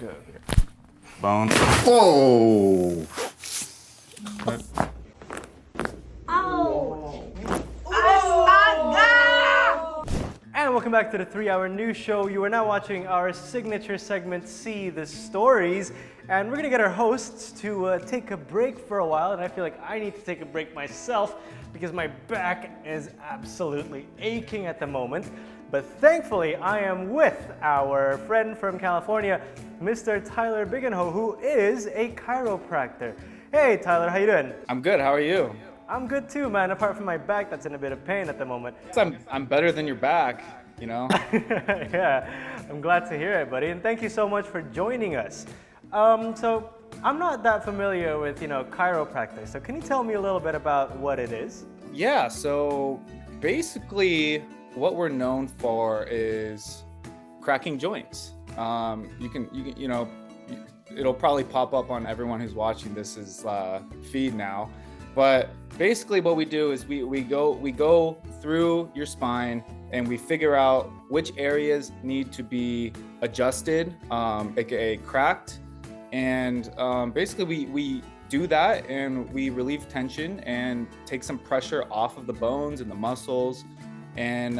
go here. Bones. Oh! And welcome back to the 3-Hour News Show. You are now watching our signature segment, See the Stories. And we're gonna get our hosts to take a break for a while. And I feel like I need to take a break myself because my back is absolutely aching at the moment. But thankfully, I am with our friend from California, Mr. Tyler Bigenho, who is a chiropractor. Hey, Tyler, how you doing? I'm good. How are you? I'm good too, man, apart from my back that's in a bit of pain at the moment. I'm better than your back, you know? Yeah, I'm glad to hear it, buddy, and thank you so much for joining us. So I'm not that familiar with, chiropractic, so can you tell me a little bit about what it is? Yeah, so basically what we're known for is cracking joints. It'll probably pop up on everyone who's watching this feed now. But basically what we do is we go through your spine and we figure out which areas need to be adjusted, aka cracked. And basically we do that and we relieve tension and take some pressure off of the bones and the muscles. And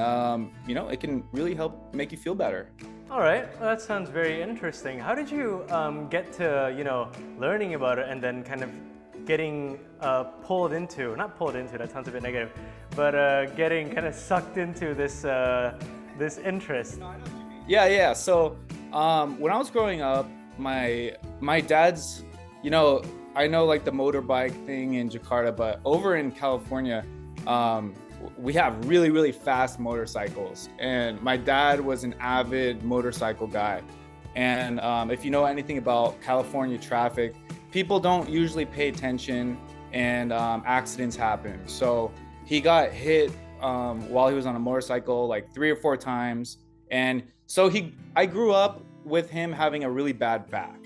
it can really help make you feel better. All right, well, that sounds very interesting. How did you get to, learning about it and then kind of getting not pulled into, that sounds a bit negative, but getting kind of sucked into this interest? Yeah. So when I was growing up, my dad's, I know like the motorbike thing in Jakarta, but over in California, we have really, really fast motorcycles. And my dad was an avid motorcycle guy. And if you know anything about California traffic, people don't usually pay attention and accidents happen. So he got hit while he was on a motorcycle like 3 or 4 times. And so I grew up with him having a really bad back.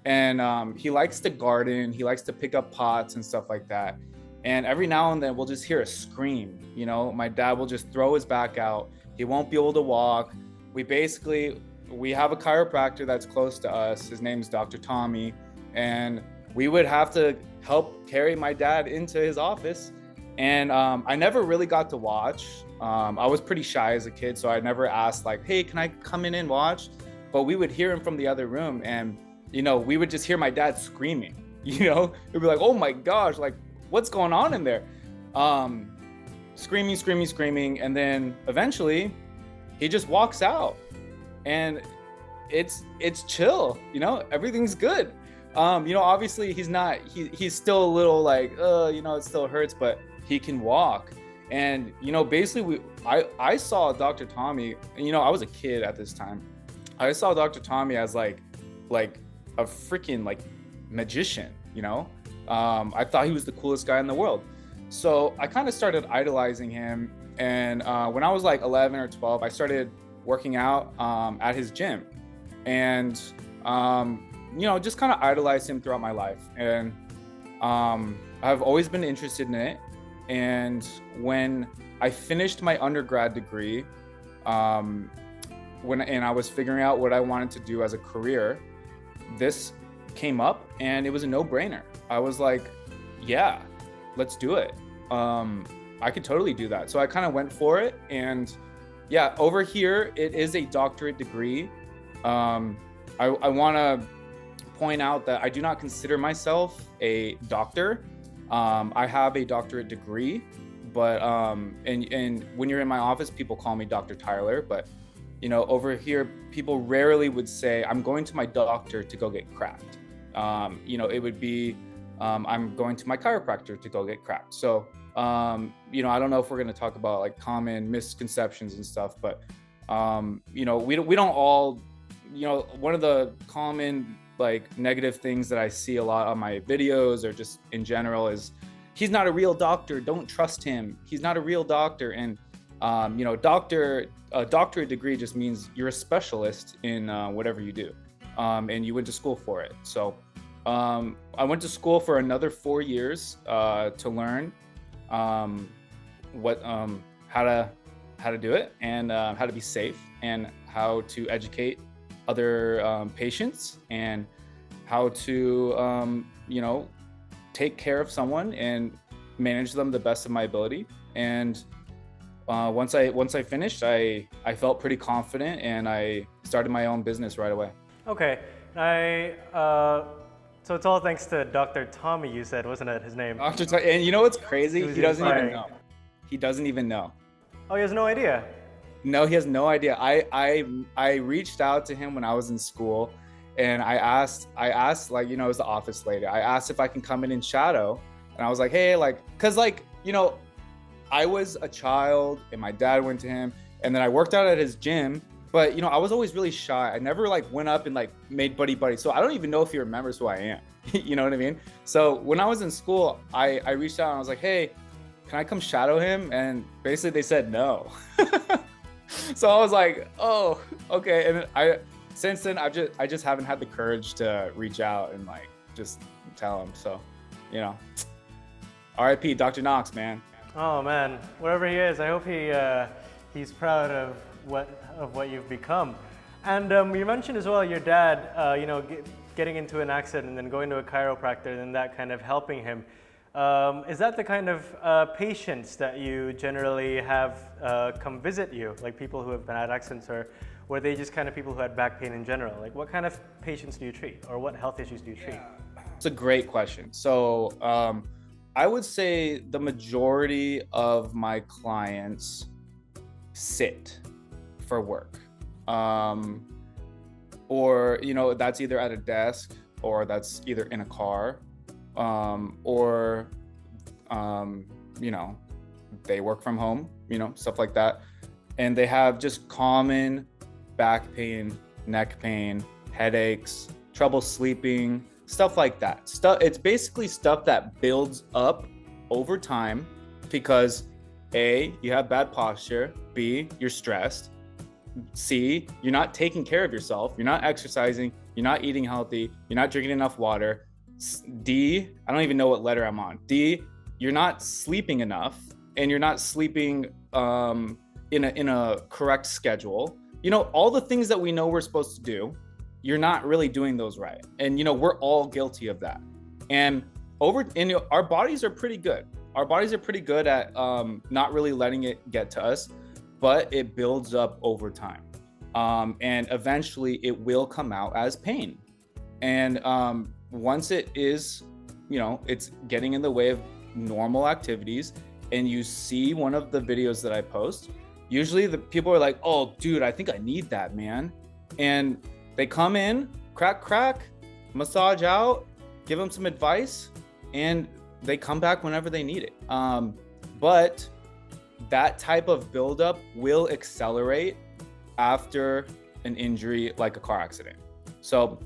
And he likes to garden, he likes to pick up pots and stuff like that. And every now and then we'll just hear a scream. My dad will just throw his back out. He won't be able to walk. We have a chiropractor that's close to us. His name's Dr. Tommy. And we would have to help carry my dad into his office. And I never really got to watch. I was pretty shy as a kid, so I never asked like, hey, can I come in and watch? But we would hear him from the other room. And, we would just hear my dad screaming, it'd be like, oh my gosh, like, what's going on in there? Screaming. And then eventually he just walks out and it's chill, everything's good. Obviously he's still a little like, it still hurts, but he can walk. And, basically I saw Dr. Tommy, and, I was a kid at this time. I saw Dr. Tommy as like a freaking like magician, I thought he was the coolest guy in the world. So I kind of started idolizing him. And when I was like 11 or 12, I started working out at his gym. And, just kind of idolized him throughout my life. And I've always been interested in it. And when I finished my undergrad degree, and I was figuring out what I wanted to do as a career, this came up and it was a no-brainer. I was like, yeah, let's do it. I could totally do that. So I kind of went for it. And yeah, over here, it is a doctorate degree. I want to point out that I do not consider myself a doctor. I have a doctorate degree, but and when you're in my office, people call me Dr. Tyler. But over here, people rarely would say, I'm going to my doctor to go get cracked. It would be, I'm going to my chiropractor to go get cracked. So, I don't know if we're going to talk about like common misconceptions and stuff, but, we don't all, one of the common like negative things that I see a lot on my videos or just in general is, he's not a real doctor. Don't trust him. He's not a real doctor. And, a doctorate degree just means you're a specialist in whatever you do. And you went to school for it. So I went to school for another 4 years to learn how to do it and how to be safe and how to educate other patients and how to, take care of someone and manage them the best of my ability. And once I finished, I felt pretty confident, and I started my own business right away. Okay, so it's all thanks to Dr. Tommy, you said, wasn't it, his name? And you know what's crazy? He was He doesn't even inspiring. know. He doesn't even know. Oh, he has no idea. No, he has no idea. I reached out to him when I was in school, and I asked like, it was the office lady. I asked if I can come in and shadow, and I was like, hey, like, cause like, I was a child and my dad went to him, and then I worked out at his gym, but I was always really shy. I never like went up and like made buddy. So I don't even know if he remembers who I am. You know what I mean? So when I was in school, I reached out and I was like, hey, can I come shadow him? And basically they said no. So I was like, oh, okay. And since then I just haven't had the courage to reach out and like just tell him. So, RIP Dr. Knox, man. Oh man, wherever he is, I hope he's proud of what you've become. And you mentioned as well your dad, getting into an accident and then going to a chiropractor and then that kind of helping him. Is that the kind of patients that you generally have come visit you, like people who have been at accidents, or were they just kind of people who had back pain in general? Like what kind of patients do you treat, or what health issues do you treat? It's a great question. So I would say the majority of my clients sit for work. Or, that's either at a desk, or that's either in a car, or, they work from home, stuff like that. And they have just common back pain, neck pain, headaches, trouble sleeping, stuff like that. It's basically stuff that builds up over time because A, you have bad posture, B, you're stressed, C, you're not taking care of yourself, you're not exercising, you're not eating healthy, you're not drinking enough water, D, I don't even know what letter I'm on, D, you're not sleeping enough, and you're not sleeping in a correct schedule. All the things that we know we're supposed to do, you're not really doing those right. And we're all guilty of that. And our bodies are pretty good. Our bodies are pretty good at not really letting it get to us, but it builds up over time. And eventually it will come out as pain. And once it is, it's getting in the way of normal activities, and you see one of the videos that I post, usually the people are like, oh, dude, I think I need that, man. And they come in, crack, massage out, give them some advice, and they come back whenever they need it. But that type of buildup will accelerate after an injury like a car accident. So,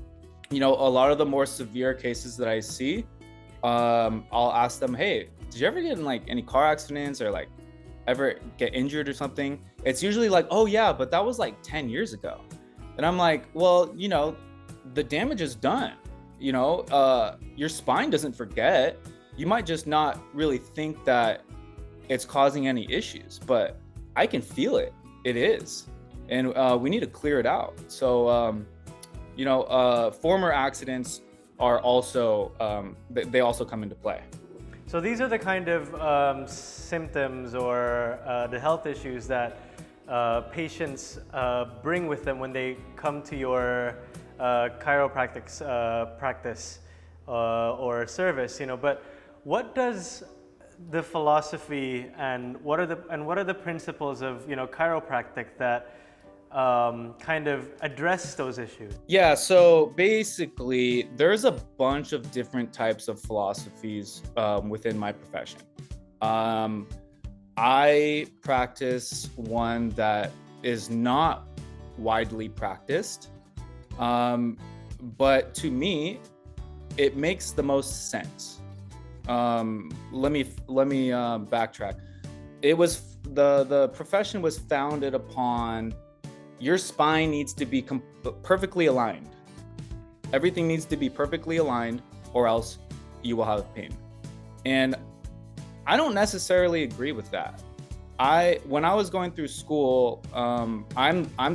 a lot of the more severe cases that I see, I'll ask them, hey, did you ever get in like any car accidents or like ever get injured or something? It's usually like, oh yeah, but that was like 10 years ago. And I'm like, well, the damage is done. Your spine doesn't forget. You might just not really think that it's causing any issues, but I can feel it. It is. And we need to clear it out. So, former accidents are also, they also come into play. So these are the kind of symptoms or the health issues that patients bring with them when they come to your chiropractic practice or service. But what does the philosophy and what are the principles of chiropractic that kind of address those issues? Yeah, so basically there's a bunch of different types of philosophies within my profession. I practice one that is not widely practiced, but to me it makes the most sense. Let me backtrack. It was the profession was founded upon your spine needs to be perfectly aligned. Everything needs to be perfectly aligned, or else you will have pain. And I don't necessarily agree with that. When I was going through school, I'm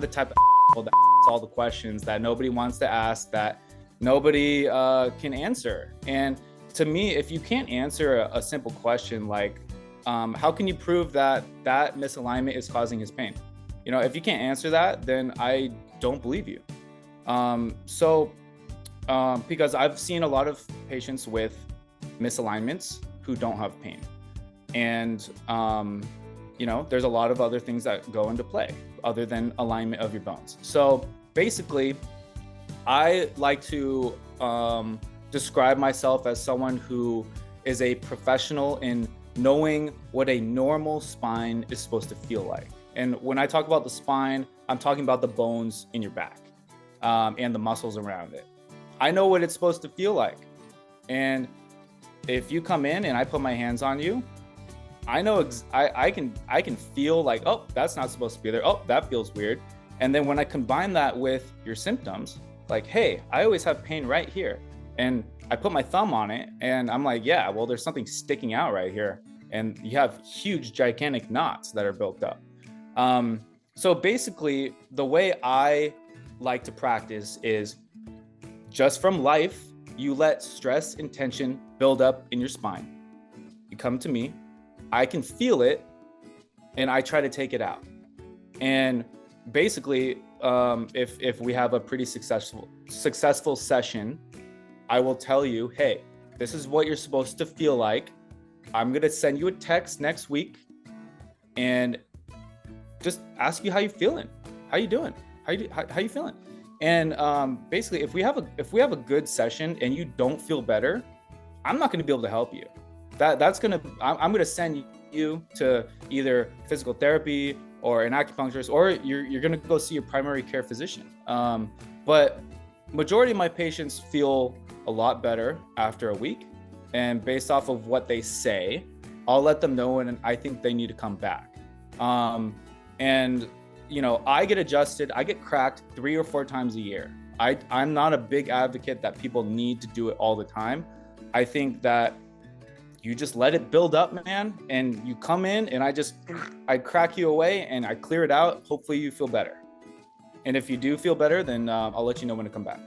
the type of that all the questions that nobody wants to ask, that nobody can answer. And to me, if you can't answer a simple question like, how can you prove that that misalignment is causing his pain? You know, if you can't answer that, then I don't believe you. Because I've seen a lot of patients with misalignments who don't have pain. And, you know, there's a lot of other things that go into play other than alignment of your bones. So basically, I like to describe myself as someone who is a professional in knowing what a normal spine is supposed to feel like. And when I talk about the spine, I'm talking about the bones in your back and the muscles around it. I know what it's supposed to feel like. And if you come in and I put my hands on you, I know I can feel like, oh, that's not supposed to be there. Oh, that feels weird. And then when I combine that with your symptoms, like, hey, I always have pain right here. And I put my thumb on it and I'm like, yeah, well, there's something sticking out right here. And you have huge, gigantic knots that are built up. So basically, the way I like to practice is just from life, you let stress and tension build up in your spine. You come to me, I can feel it, and I try to take it out. And basically, if we have a pretty successful session, I will tell you, hey, this is what you're supposed to feel like. I'm gonna send you a text next week and just ask you how you feeling. How you doing? How you feeling? And basically, if we have a good session and you don't feel better, I'm not gonna be able to help you. I'm gonna send you to either physical therapy or an acupuncturist, or you're gonna go see your primary care physician. But majority of my patients feel a lot better after a week, and based off of what they say, I'll let them know when I think they need to come back. And you know, I get adjusted, I get cracked 3 or 4 times a year. I'm not a big advocate that people need to do it all the time. I think that you just let it build up, man, and you come in and I crack you away and I clear it out. Hopefully you feel better. And if you do feel better, then I'll let you know when to come back.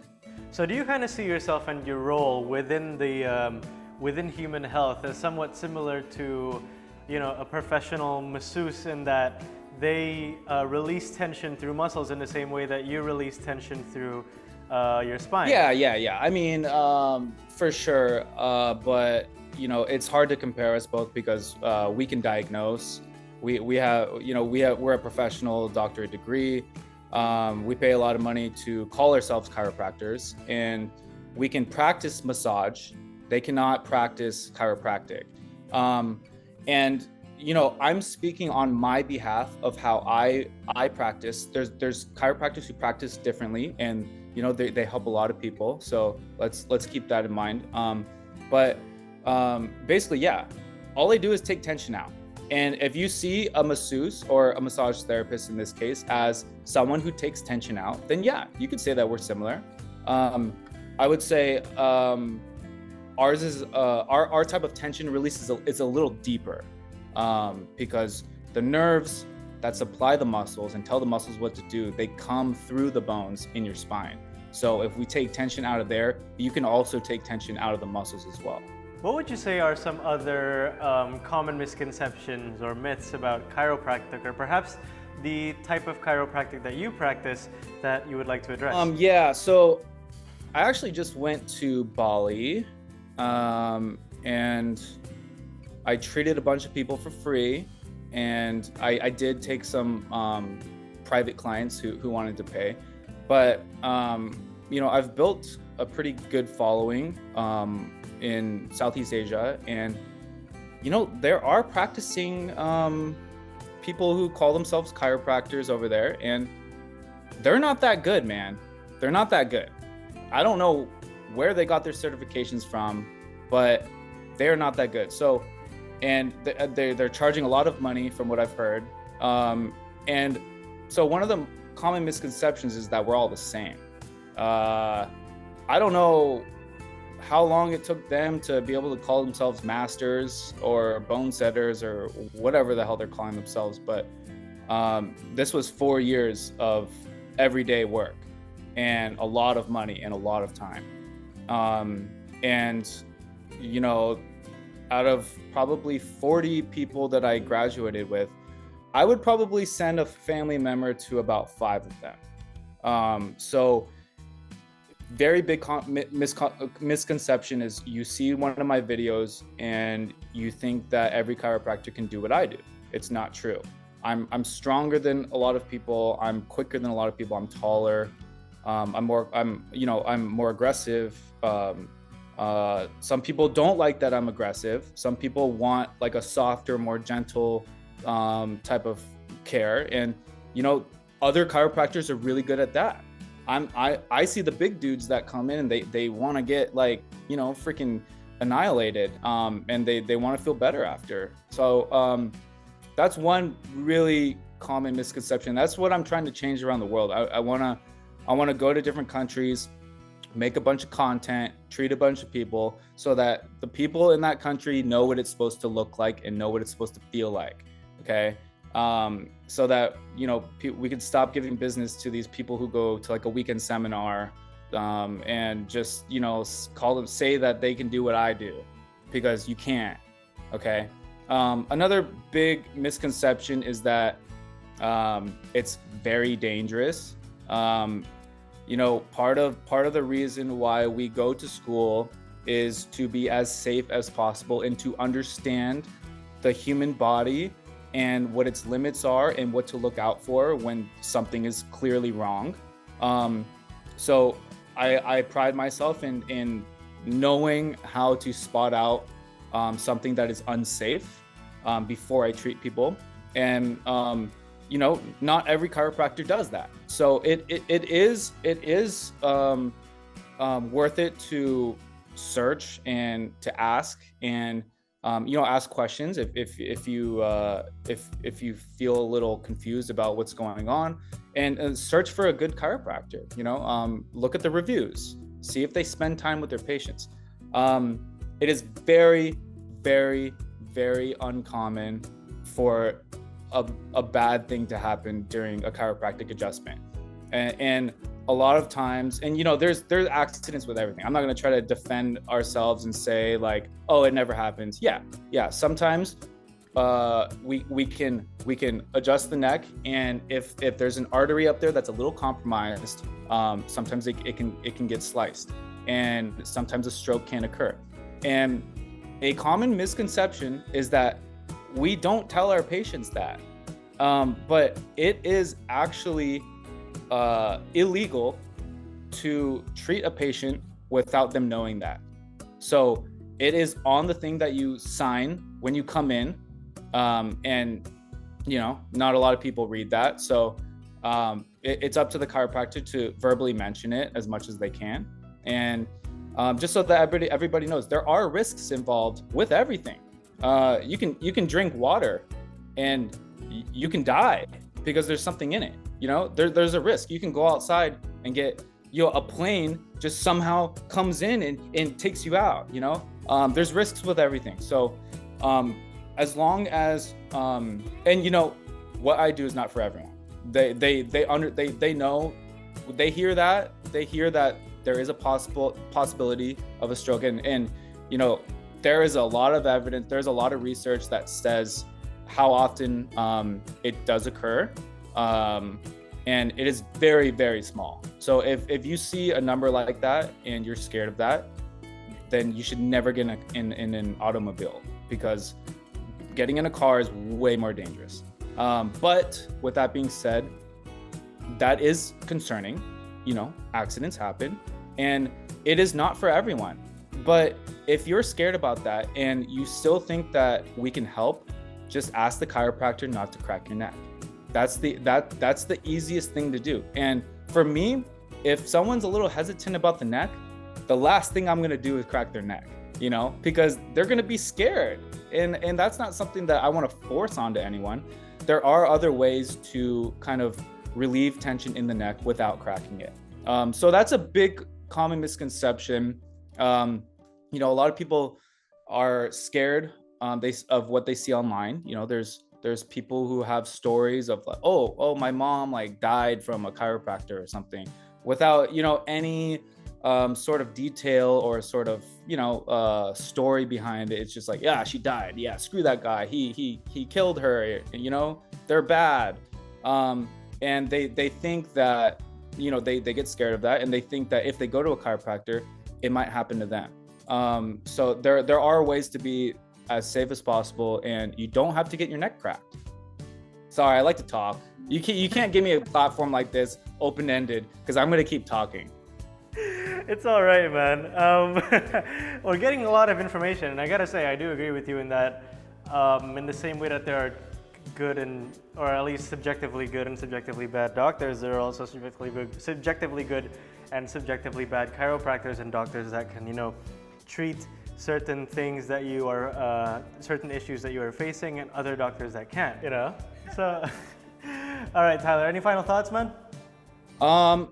So do you kind of see yourself and your role within the within human health as somewhat similar to, you know, a professional masseuse, in that they release tension through muscles in the same way that you release tension through your spine? Yeah. I mean, for sure. But you know, it's hard to compare us both because we can diagnose. We're a professional doctorate degree. We pay a lot of money to call ourselves chiropractors, and we can practice massage. They cannot practice chiropractic. And you know, I'm speaking on my behalf of how I practice. There's chiropractors who practice differently, and you know, they help a lot of people. So let's keep that in mind. Basically, yeah, all they do is take tension out. And if you see a masseuse or a massage therapist in this case as someone who takes tension out, then yeah, you could say that we're similar. I would say ours is our type of tension release is a little deeper, because the nerves that supply the muscles and tell the muscles what to do, they come through the bones in your spine. So if we take tension out of there, you can also take tension out of the muscles as well. What would you say are some other common misconceptions or myths about chiropractic, or perhaps the type of chiropractic that you practice that you would like to address? Yeah, so I actually just went to Bali, and I treated a bunch of people for free, and I did take some private clients who wanted to pay. But you know, I've built a pretty good following in Southeast Asia, and you know, there are practicing people who call themselves chiropractors over there, and they're not that good, man. They're not that good. I don't know where they got their certifications from, but they're not that good. So, and they're charging a lot of money from what I've heard. And so one of the common misconceptions is that we're all the same. I don't know how long it took them to be able to call themselves masters or bone setters or whatever the hell they're calling themselves, but this was 4 years of everyday work. and a lot of money and a lot of time. And you know, out of probably 40 people that I graduated with, I would probably send a family member to about 5 of them. So very big misconception is you see one of my videos and you think that every chiropractor can do what I do. It's not true. I'm stronger than a lot of people. I'm quicker than a lot of people. I'm taller. I'm more aggressive. Some people don't like that I'm aggressive. Some people want like a softer, more gentle type of care. And, you know, other chiropractors are really good at that. I see the big dudes that come in and they want to get like, you know, freaking annihilated. And they want to feel better after. So that's one really common misconception. That's what I'm trying to change around the world. I want to go to different countries, make a bunch of content, treat a bunch of people so that the people in that country know what it's supposed to look like and know what it's supposed to feel like. Okay. So that, you know, we could stop giving business to these people who go to like a weekend seminar, and just, you know, say that they can do what I do, because you can't. Okay. Another big misconception is that, it's very dangerous. You know, part of the reason why we go to school is to be as safe as possible and to understand the human body and what its limits are and what to look out for when something is clearly wrong. So I pride myself in knowing how to spot out something that is unsafe before I treat people. And you know, not every chiropractor does that. So it is worth it to search and to ask and you know, ask questions if you feel a little confused about what's going on, and search for a good chiropractor. You know, look at the reviews, see if they spend time with their patients. It is very, very, very uncommon for a bad thing to happen during a chiropractic adjustment, and a lot of times, and you know, there's accidents with everything. I'm not going to try to defend ourselves and say like, oh, it never happens. Yeah, sometimes we can adjust the neck, and if there's an artery up there that's a little compromised, sometimes it can get sliced, and sometimes a stroke can occur. And a common misconception is that we don't tell our patients that, but it is actually illegal to treat a patient without them knowing that. So it is on the thing that you sign when you come in, and you know, not a lot of people read that. So it's up to the chiropractor to verbally mention it as much as they can, and just so that everybody knows there are risks involved with everything. You can drink water and you can die because there's something in it. You know, there's a risk. You can go outside and get, you know, a plane just somehow comes in and takes you out. You know, there's risks with everything. So as long as and you know, what I do is not for everyone. They know, they hear that there is a possibility of a stroke, and you know, there is a lot of evidence, there's a lot of research that says how often it does occur, and it is very, very small. So if you see a number like that and you're scared of that, then you should never get in an automobile, because getting in a car is way more dangerous. But with that being said, that is concerning. You know, accidents happen, and it is not for everyone. But if you're scared about that and you still think that we can help, just ask the chiropractor not to crack your neck. That's the easiest thing to do. And for me, if someone's a little hesitant about the neck, the last thing I'm gonna do is crack their neck, you know, because they're gonna be scared. And that's not something that I want to force onto anyone. There are other ways to kind of relieve tension in the neck without cracking it. So that's a big common misconception. You know, a lot of people are scared of what they see online. You know, there's people who have stories of like, oh, my mom like died from a chiropractor or something. without, any sort of detail or sort of, story behind it. It's just like, yeah, she died. Yeah, screw that guy. He killed her. They're bad. And they think that, they get scared of that, and they think that if they go to a chiropractor, it might happen to them. So there are ways to be as safe as possible, and you don't have to get your neck cracked. Sorry, I like to talk. You can't give me a platform like this open-ended, because I'm gonna keep talking. It's all right, man. We're getting a lot of information, and I gotta say, I do agree with you in that, in the same way that there are good or at least subjectively good and subjectively bad doctors, there are also subjectively good and subjectively bad chiropractors and doctors that can, treat certain things that you are, certain issues that you are facing, and other doctors that can't, So, all right, Tyler, any final thoughts, man?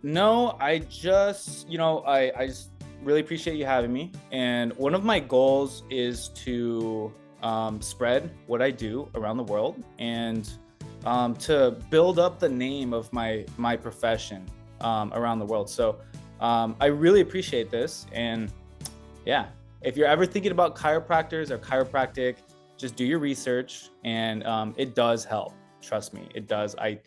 No, I just, I just really appreciate you having me. And one of my goals is to spread what I do around the world, and to build up the name of my profession around the world. So I really appreciate this. And yeah, if you're ever thinking about chiropractors or chiropractic, just do your research, and it does help. Trust me, it does. I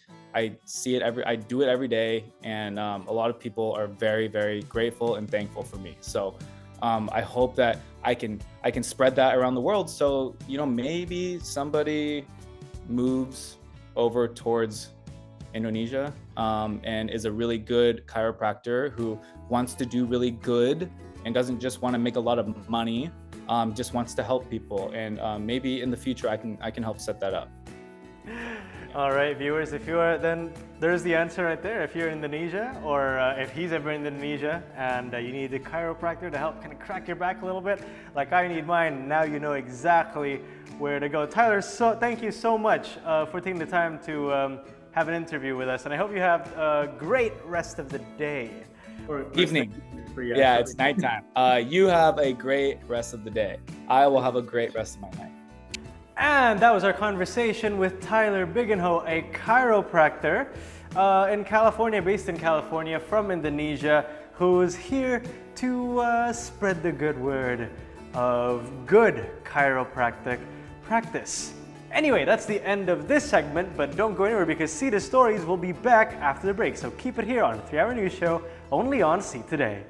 see it I do it every day, and a lot of people are very, very grateful and thankful for me. So I hope that I can spread that around the world. So, maybe somebody moves over towards Indonesia and is a really good chiropractor who wants to do really good and doesn't just want to make a lot of money, just wants to help people. And maybe in the future I can help set that up. All right, viewers, if you are, then there's the answer right there. If you're in Indonesia, or if he's ever in Indonesia and you need a chiropractor to help kind of crack your back a little bit, like I need mine, now you know exactly where to go. Tyler, thank you so much for taking the time to have an interview with us, and I hope you have a great rest of the day. Or evening. Yeah, it's nighttime. You have a great rest of the day. I will have a great rest of my night. And that was our conversation with Tyler Bigenho, a chiropractor in California, based in California, from Indonesia, who's here to spread the good word of good chiropractic practice. Anyway, that's the end of this segment, but don't go anywhere, because See the Stories will be back after the break. So keep it here on the 3 Hour News Show, only on See Today.